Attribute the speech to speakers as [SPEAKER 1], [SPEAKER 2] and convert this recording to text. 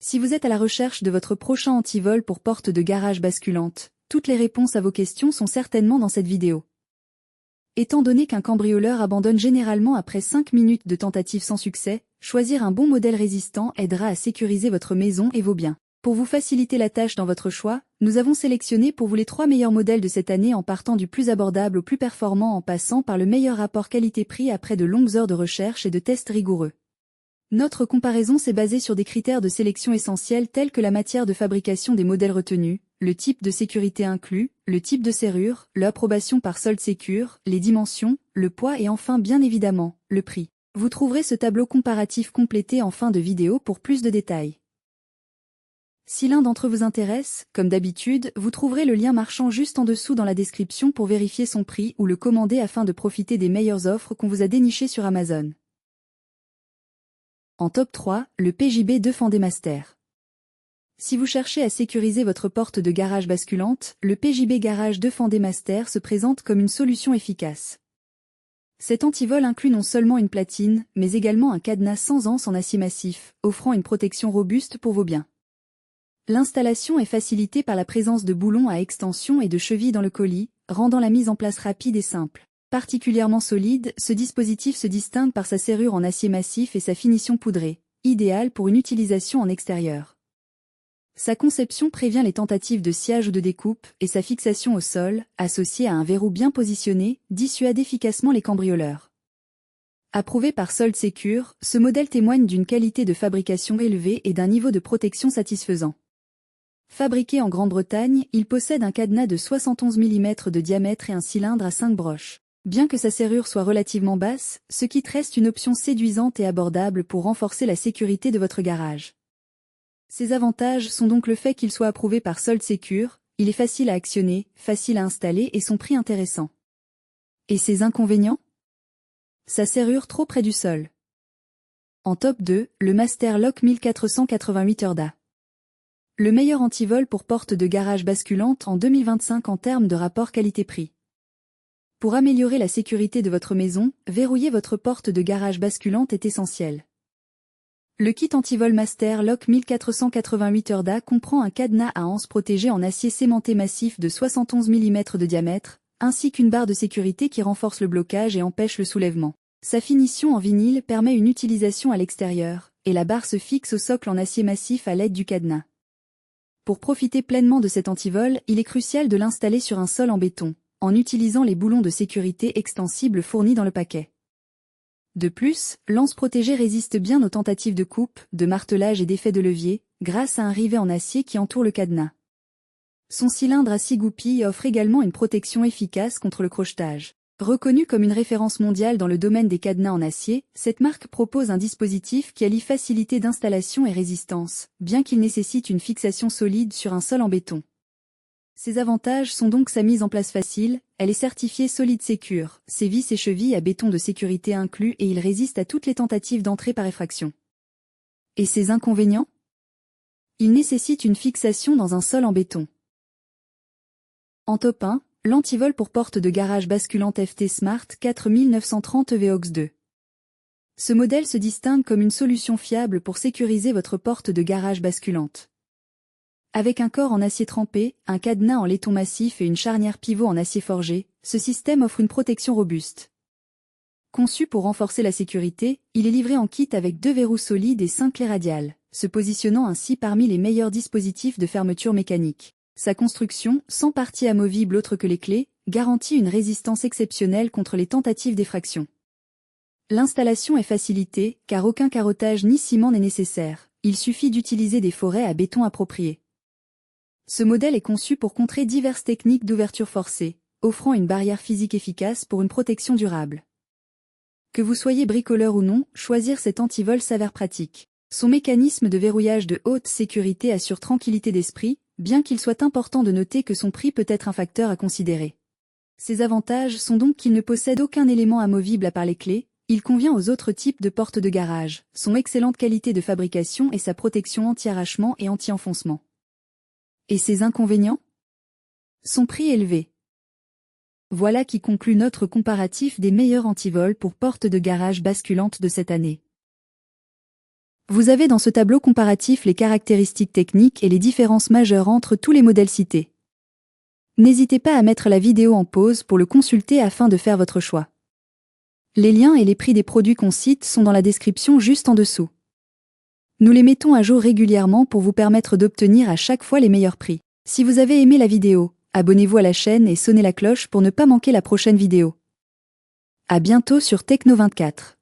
[SPEAKER 1] Si vous êtes à la recherche de votre prochain antivol pour porte de garage basculante, toutes les réponses à vos questions sont certainement dans cette vidéo. Étant donné qu'un cambrioleur abandonne généralement après 5 minutes de tentative sans succès, choisir un bon modèle résistant aidera à sécuriser votre maison et vos biens. Pour vous faciliter la tâche dans votre choix, nous avons sélectionné pour vous les 3 meilleurs modèles de cette année en partant du plus abordable au plus performant en passant par le meilleur rapport qualité-prix après de longues heures de recherche et de tests rigoureux. Notre comparaison s'est basée sur des critères de sélection essentiels tels que la matière de fabrication des modèles retenus, le type de sécurité inclus, le type de serrure, l'approbation par Solid Secure, les dimensions, le poids et enfin bien évidemment, le prix. Vous trouverez ce tableau comparatif complété en fin de vidéo pour plus de détails. Si l'un d'entre eux vous intéresse, comme d'habitude, vous trouverez le lien marchand juste en dessous dans la description pour vérifier son prix ou le commander afin de profiter des meilleures offres qu'on vous a dénichées sur Amazon. En top 3, le PJB 2 Fendé Master. Si vous cherchez à sécuriser votre porte de garage basculante, le PJB Garage 2 Fendé Master se présente comme une solution efficace. Cet antivol inclut non seulement une platine, mais également un cadenas sans anse en acier massif, offrant une protection robuste pour vos biens. L'installation est facilitée par la présence de boulons à extension et de chevilles dans le colis, rendant la mise en place rapide et simple. Particulièrement solide, ce dispositif se distingue par sa serrure en acier massif et sa finition poudrée, idéale pour une utilisation en extérieur. Sa conception prévient les tentatives de sciage ou de découpe, et sa fixation au sol, associée à un verrou bien positionné, dissuade efficacement les cambrioleurs. Approuvé par Solid Secure, ce modèle témoigne d'une qualité de fabrication élevée et d'un niveau de protection satisfaisant. Fabriqué en Grande-Bretagne, il possède un cadenas de 71 mm de diamètre et un cylindre à 5 broches. Bien que sa serrure soit relativement basse, ce kit reste une option séduisante et abordable pour renforcer la sécurité de votre garage. Ses avantages sont donc le fait qu'il soit approuvé par Solid Secure, il est facile à actionner, facile à installer et son prix intéressant. Et ses inconvénients? Sa serrure trop près du sol. En top 2, le Master Lock 1488 Urda. Le meilleur antivol pour porte de garage basculante en 2025 en termes de rapport qualité-prix. Pour améliorer la sécurité de votre maison, verrouiller votre porte de garage basculante est essentiel. Le kit antivol Master Lock 1488 Urda comprend un cadenas à anse protégé en acier sémenté massif de 71 mm de diamètre, ainsi qu'une barre de sécurité qui renforce le blocage et empêche le soulèvement. Sa finition en vinyle permet une utilisation à l'extérieur, et la barre se fixe au socle en acier massif à l'aide du cadenas. Pour profiter pleinement de cet antivol, il est crucial de l'installer sur un sol en béton, en utilisant les boulons de sécurité extensibles fournis dans le paquet. De plus, l'anse protégée résiste bien aux tentatives de coupe, de martelage et d'effet de levier, grâce à un rivet en acier qui entoure le cadenas. Son cylindre à 6 goupilles offre également une protection efficace contre le crochetage. Reconnue comme une référence mondiale dans le domaine des cadenas en acier, cette marque propose un dispositif qui allie facilité d'installation et résistance, bien qu'il nécessite une fixation solide sur un sol en béton. Ses avantages sont donc sa mise en place facile, elle est certifiée Solid Secure, ses vis et chevilles à béton de sécurité inclus et il résiste à toutes les tentatives d'entrée par effraction. Et ses inconvénients? Il nécessite une fixation dans un sol en béton. En top 1, l'antivol pour porte de garage basculante FT Smart 4930 VOX 2. Ce modèle se distingue comme une solution fiable pour sécuriser votre porte de garage basculante. Avec un corps en acier trempé, un cadenas en laiton massif et une charnière pivot en acier forgé, ce système offre une protection robuste. Conçu pour renforcer la sécurité, il est livré en kit avec 2 verrous solides et 5 clés radiales, se positionnant ainsi parmi les meilleurs dispositifs de fermeture mécanique. Sa construction, sans partie amovible autre que les clés, garantit une résistance exceptionnelle contre les tentatives d'effraction. L'installation est facilitée, car aucun carottage ni ciment n'est nécessaire, il suffit d'utiliser des forêts à béton appropriées. Ce modèle est conçu pour contrer diverses techniques d'ouverture forcée, offrant une barrière physique efficace pour une protection durable. Que vous soyez bricoleur ou non, choisir cet antivol s'avère pratique. Son mécanisme de verrouillage de haute sécurité assure tranquillité d'esprit, bien qu'il soit important de noter que son prix peut être un facteur à considérer. Ses avantages sont donc qu'il ne possède aucun élément amovible à part les clés, il convient aux autres types de portes de garage, son excellente qualité de fabrication et sa protection anti-arrachement et anti-enfoncement. Et ses inconvénients? Son prix élevé. Voilà qui conclut notre comparatif des meilleurs antivols pour portes de garage basculantes de cette année. Vous avez dans ce tableau comparatif les caractéristiques techniques et les différences majeures entre tous les modèles cités. N'hésitez pas à mettre la vidéo en pause pour le consulter afin de faire votre choix. Les liens et les prix des produits qu'on cite sont dans la description juste en dessous. Nous les mettons à jour régulièrement pour vous permettre d'obtenir à chaque fois les meilleurs prix. Si vous avez aimé la vidéo, abonnez-vous à la chaîne et sonnez la cloche pour ne pas manquer la prochaine vidéo. À bientôt sur Techno24.